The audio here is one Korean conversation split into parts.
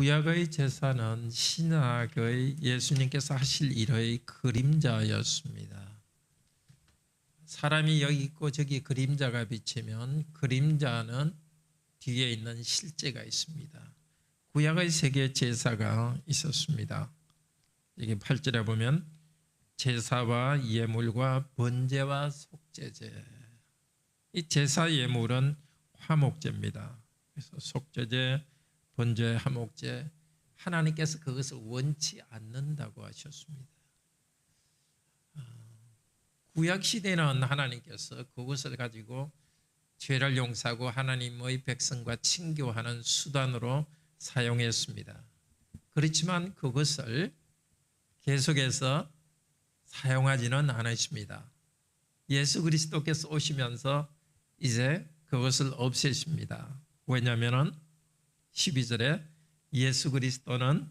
구약의 제사는 신약의 예수님께서 하실 일의 그림자였습니다. 사람이 여기 있고 저기 그림자가 비치면 그림자는 뒤에 있는 실제가 있습니다. 구약의 세 개의 제사가 있었습니다. 여기 8절에 보면 제사와 예물과 번제와 속죄제. 이 제사 예물은 화목제입니다. 그래서 속죄제, 번제, 화목제, 하나님께서 그것을 원치 않는다고 하셨습니다. 구약 시대는 하나님께서 그것을 가지고 죄를 용서하고 하나님의 백성과 친교하는 수단으로 사용했습니다. 그렇지만 그것을 계속해서 사용하지는 않으십니다. 예수 그리스도께서 오시면서 이제 그것을 없애십니다. 왜냐하면 12절에 예수 그리스도는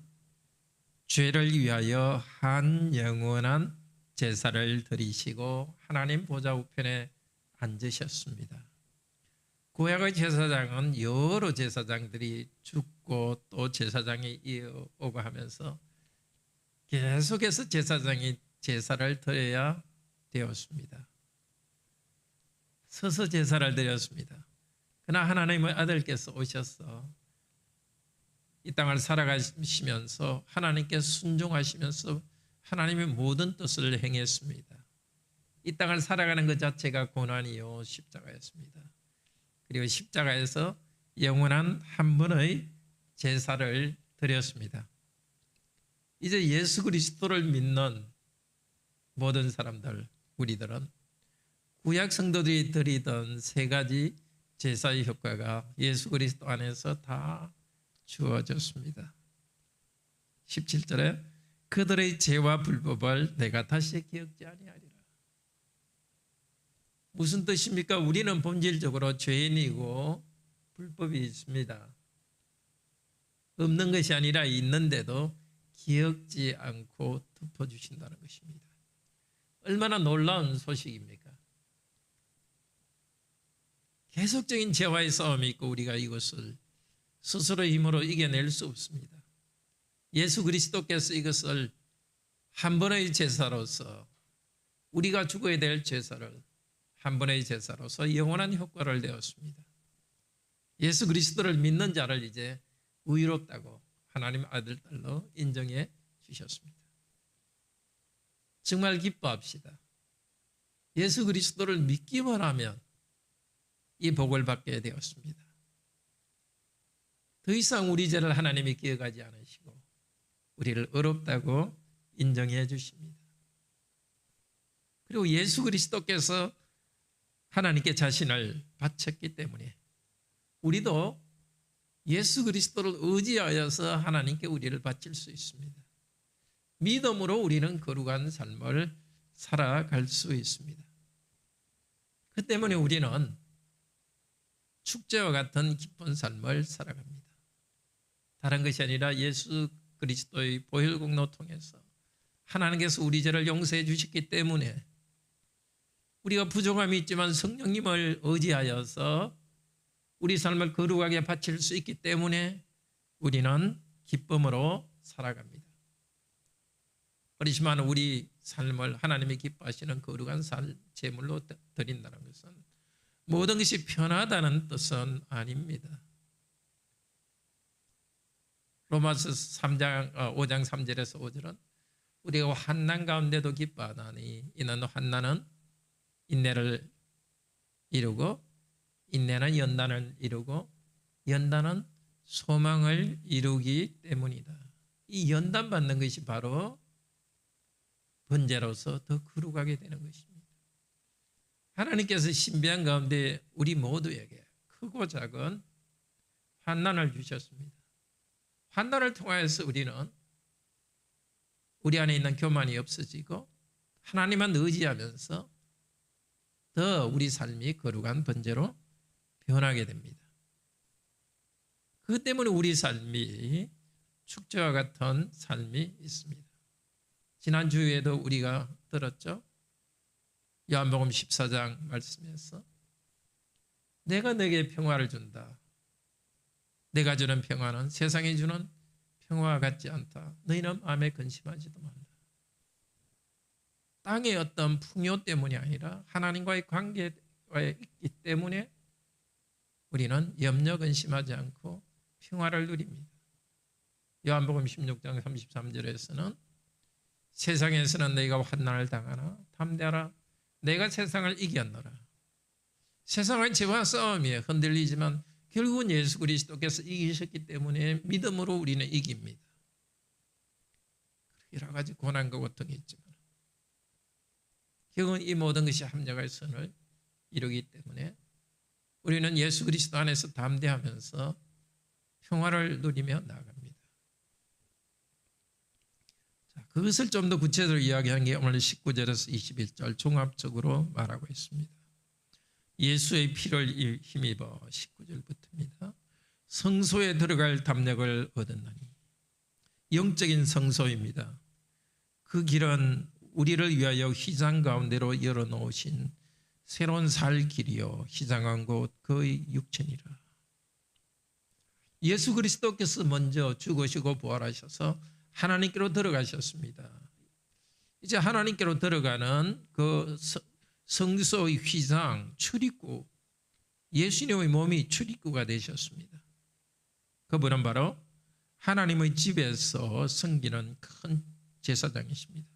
죄를 위하여 한 영원한 제사를 드리시고 하나님 보좌 우편에 앉으셨습니다. 구약의 제사장은 여러 제사장들이 죽고 또 제사장이 이어오고 하면서 계속해서 제사장이 제사를 드려야 되었습니다. 서서 제사를 드렸습니다. 그러나 하나님의 아들께서 오셔서 이 땅을 살아가시면서 하나님께 순종하시면서 하나님의 모든 뜻을 행했습니다. 이 땅을 살아가는 것 자체가 고난이요 십자가였습니다. 그리고 십자가에서 영원한 한 번의 제사를 드렸습니다. 이제 예수 그리스도를 믿는 모든 사람들, 우리들은 구약 성도들이 드리던 세 가지 제사의 효과가 예수 그리스도 안에서 다 주어졌습니다. 17절에 그들의 죄와 불법을 내가 다시 기억지 아니하리라. 무슨 뜻입니까? 우리는 본질적으로 죄인이고 불법이 있습니다. 없는 것이 아니라 있는데도 기억지 않고 덮어주신다는 것입니다. 얼마나 놀라운 소식입니까? 계속적인 죄와의 싸움이 있고 우리가 이것을 스스로 힘으로 이겨낼 수 없습니다. 예수 그리스도께서 이것을 한 번의 제사로서 우리가 죽어야 될 제사를 한 번의 제사로서 영원한 효과를 내었습니다. 예수 그리스도를 믿는 자를 이제 의롭다고 하나님 아들 딸로 인정해 주셨습니다. 정말 기뻐합시다. 예수 그리스도를 믿기만 하면 이 복을 받게 되었습니다. 더 이상 우리 죄를 하나님이 기억하지 않으시고 우리를 의롭다고 인정해 주십니다. 그리고 예수 그리스도께서 하나님께 자신을 바쳤기 때문에 우리도 예수 그리스도를 의지하여서 하나님께 우리를 바칠 수 있습니다. 믿음으로 우리는 거룩한 삶을 살아갈 수 있습니다. 그 때문에 우리는 축제와 같은 기쁜 삶을 살아갑니다. 다른 것이 아니라 예수 그리스도의 보혈 공로 통해서 하나님께서 우리 죄를 용서해 주셨기 때문에 우리가 부족함이 있지만 성령님을 의지하여서 우리 삶을 거룩하게 바칠 수 있기 때문에 우리는 기쁨으로 살아갑니다. 그렇지만 우리 삶을 하나님이 기뻐하시는 거룩한 제물로 드린다는 것은 모든 것이 편하다는 뜻은 아닙니다. 로마서 5장 3절에서 5절은 우리가 환난 가운데도 기뻐하나니 이는 환난은 인내를 이루고 인내는 연단을 이루고 연단은 소망을 이루기 때문이다. 이 연단 받는 것이 바로 번제로서 더 거룩하게 되는 것입니다. 하나님께서 신비한 가운데 우리 모두에게 크고 작은 환난을 주셨습니다. 환난을 통하여서 우리는 우리 안에 있는 교만이 없어지고 하나님만 의지하면서 더 우리 삶이 거룩한 번제로 변하게 됩니다. 그것 때문에 우리 삶이 축제와 같은 삶이 있습니다. 지난 주에도 우리가 들었죠? 요한복음 14장 말씀에서 내가 너에게 평화를 준다. 내가 주는 평화는 세상이 주는 평화와 같지 않다. 너희는 마음에 근심하지도 말라. 땅의 어떤 풍요 때문이 아니라 하나님과의 관계가 있기 때문에 우리는 염려 근심하지 않고 평화를 누립니다. 요한복음 16장 33절에서는 세상에서는 너희가 환난을 당하나 담대하라. 내가 세상을 이겼노라. 세상은 죄와 싸움이에요. 흔들리지만 결국은 예수 그리스도께서 이기셨기 때문에 믿음으로 우리는 이깁니다. 여러 가지 고난과 고통이 있지만 결국은 이 모든 것이 합력할 선을 이루기 때문에 우리는 예수 그리스도 안에서 담대하면서 평화를 누리며 나아갑니다. 자, 그것을 좀 더 구체적으로 이야기한 게 오늘 19절에서 21절 종합적으로 말하고 있습니다. 예수의 피를 힘입어 19절부터입니다. 성소에 들어갈 담력을 얻었나니 영적인 성소입니다. 그 길은 우리를 위하여 휘장 가운데로 열어놓으신 새로운 살 길이요 휘장한 곳 그의 육체니라. 예수 그리스도께서 먼저 죽으시고 부활하셔서 하나님께로 들어가셨습니다. 이제 하나님께로 들어가는 그 성소의 휘장, 출입구, 예수님의 몸이 출입구가 되셨습니다. 그분은 바로 하나님의 집에서 섬기는 큰 제사장이십니다.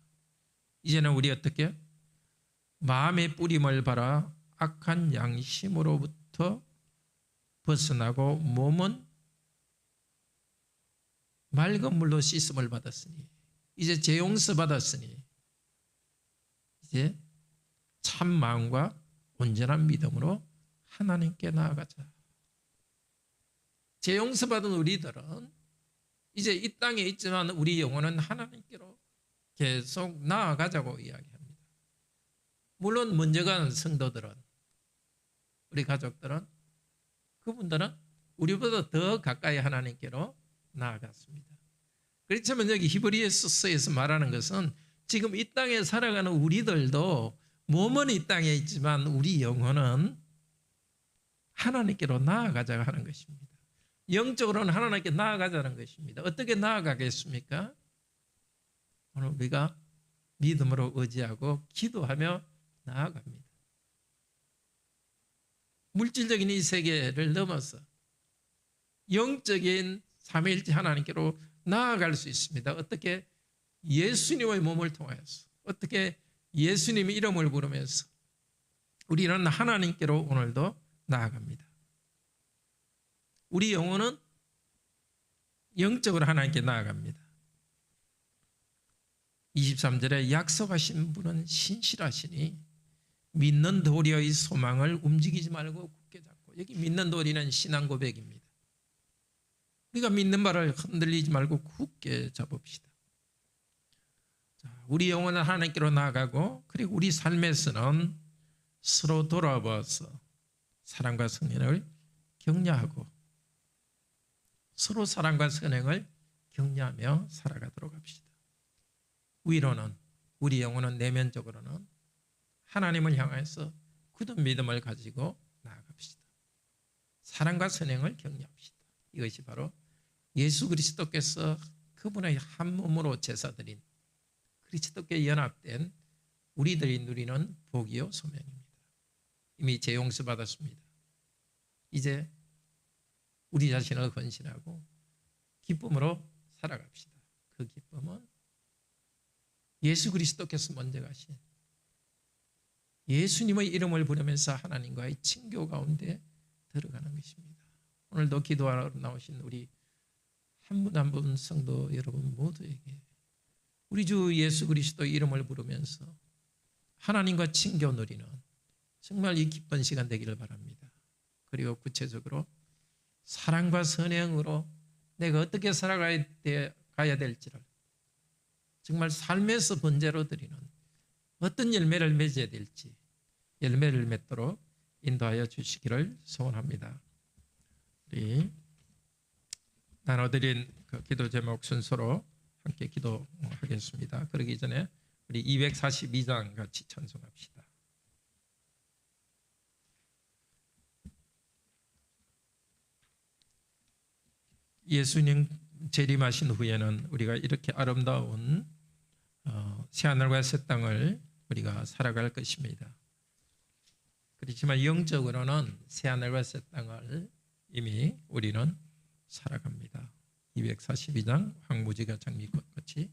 이제는 우리 어떻게? 마음의 뿌림을 바라 악한 양심으로부터 벗어나고 몸은 맑은 물로 씻음을 받았으니 이제 재용서 받았으니 이제 참 마음과 온전한 믿음으로 하나님께 나아가자. 재용서 받은 우리들은 이제 이 땅에 있지만 우리 영혼은 하나님께로 계속 나아가자고 이야기합니다. 물론 먼저 가는 성도들은 우리 가족들은 그분들은 우리보다 더 가까이 하나님께로 나아갔습니다. 그렇지만 여기 히브리서에서 말하는 것은 지금 이 땅에 살아가는 우리들도 몸은 이 땅에 있지만 우리 영혼은 하나님께로 나아가자고 하는 것입니다. 영적으로는 하나님께 나아가자는 것입니다. 어떻게 나아가겠습니까? 오늘 우리가 믿음으로 의지하고 기도하며 나아갑니다. 물질적인 이 세계를 넘어서 영적인 삼위일체 하나님께로 나아갈 수 있습니다. 어떻게? 예수님의 몸을 통하여서, 어떻게? 예수님의 이름을 부르면서 우리는 하나님께로 오늘도 나아갑니다. 우리 영혼은 영적으로 하나님께 나아갑니다. 23절에 약속하신 분은 신실하시니 믿는 도리의 소망을 움직이지 말고 굳게 잡고, 여기 믿는 도리는 신앙 고백입니다. 우리가 믿는 바를 흔들리지 말고 굳게 잡읍시다. 우리 영혼은 하나님께로 나아가고, 그리고 우리 삶에서는 서로 돌아봐서 사랑과 성령을 격려하고 서로 사랑과 선행을 격려하며 살아가도록 합시다. 위로는, 우리 영혼은 내면적으로는 하나님을 향해서 굳은 믿음을 가지고 나아갑시다. 사랑과 선행을 격려합시다. 이것이 바로 예수 그리스도께서 그분의 한 몸으로 제사드린 그리스도께 연합된 우리들이 누리는 복이요 소명입니다. 이미 재용서 받았습니다. 이제 우리 자신을 헌신하고 기쁨으로 살아갑시다. 그 기쁨은 예수 그리스도께서 먼저 가신 예수님의 이름을 부르면서 하나님과의 친교 가운데 들어가는 것입니다. 오늘도 기도하러 나오신 우리 한 분 한 분 성도 여러분 모두에게 우리 주 예수 그리스도의 이름을 부르면서 하나님과 친교 누리는 정말 이 기쁜 시간 되기를 바랍니다. 그리고 구체적으로 사랑과 선행으로 내가 어떻게 살아가야 될지를 정말 삶에서 번제로 드리는 어떤 열매를 맺어야 될지 열매를 맺도록 인도하여 주시기를 소원합니다. 우리 나눠드린 그 기도 제목 순서로 함께 기도하겠습니다. 그러기 전에 우리 242장 같이 찬송합시다. 예수님 재림하신 후에는 우리가 이렇게 아름다운 새하늘과 새 땅을 우리가 살아갈 것입니다. 그렇지만 영적으로는 새하늘과 새 땅을 이미 우리는 살아갑니다. 242장 황무지가 장미꽃 같이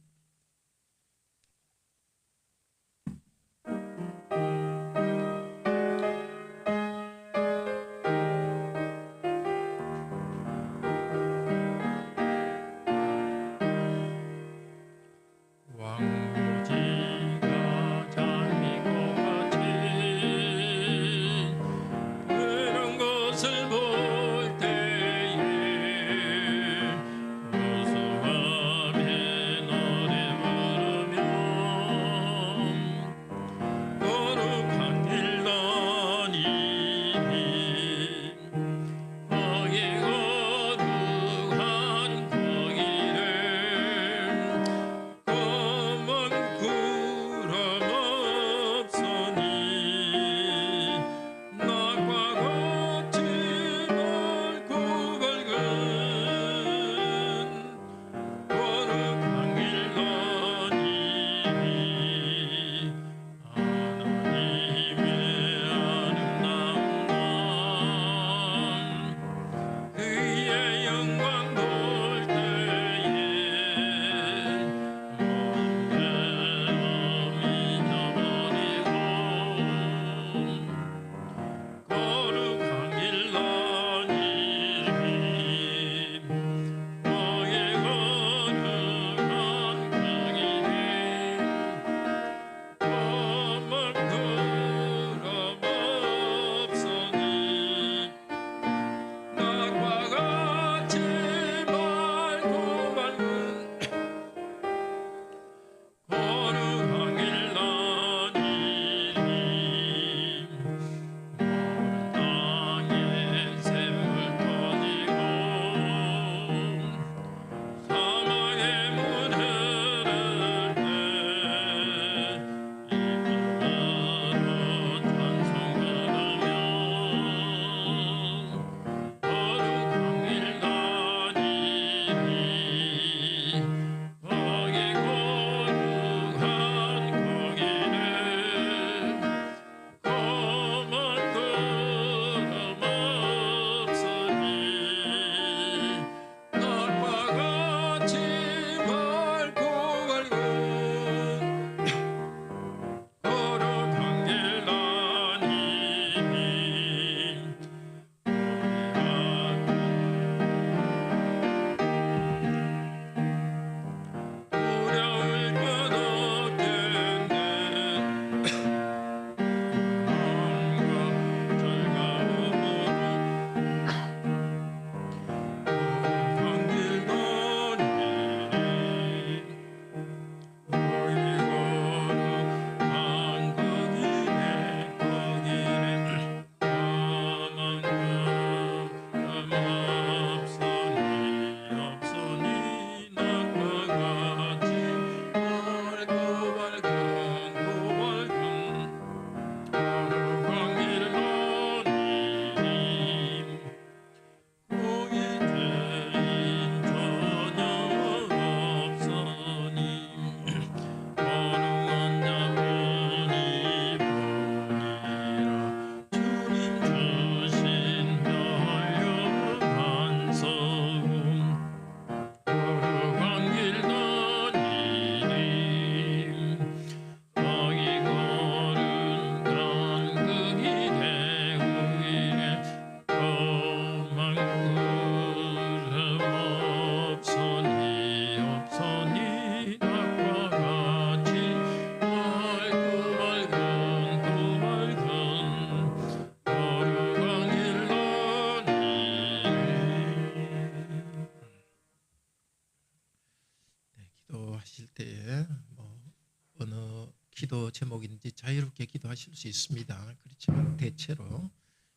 기도 제목인지 자유롭게 기도하실 수 있습니다. 그렇지만 대체로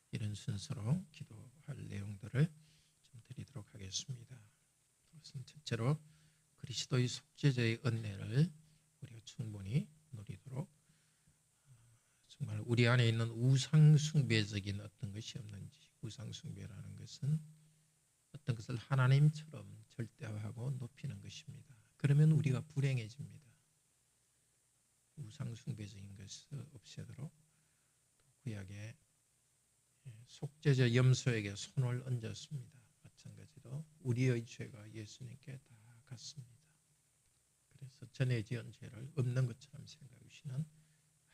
이런 순서로 기도할 내용들을 좀 드리도록 하겠습니다. 그것은 첫째로 그리스도의 속죄제의 은혜를 우리가 충분히 누리도록 정말 우리 안에 있는 우상숭배적인 어떤 것이 없는지, 우상숭배라는 것은 어떤 것을 하나님처럼 절대화하고 것입니다. 그러면 우리가 불행해집니다. 우상숭배적인 것을 없애도록 구약에 속죄제 염소에게 손을 얹었습니다. 마찬가지로 우리의 죄가 예수님께 다 갔습니다. 그래서 전에 지은 죄를 없는 것처럼 생각하시는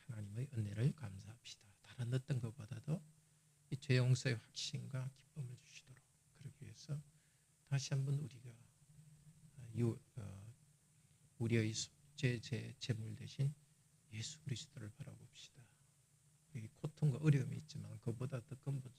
하나님의 은혜를 감사합시다. 다른 어떤 것보다도 이 죄 용서의 확신과 기쁨을 주시도록 그러기 위해서 다시 한번 우리가 우리의 속죄제 제물 대신 예수 그리스도를 바라봅시다. 고통과 어려움이 있지만 그보다 더 근본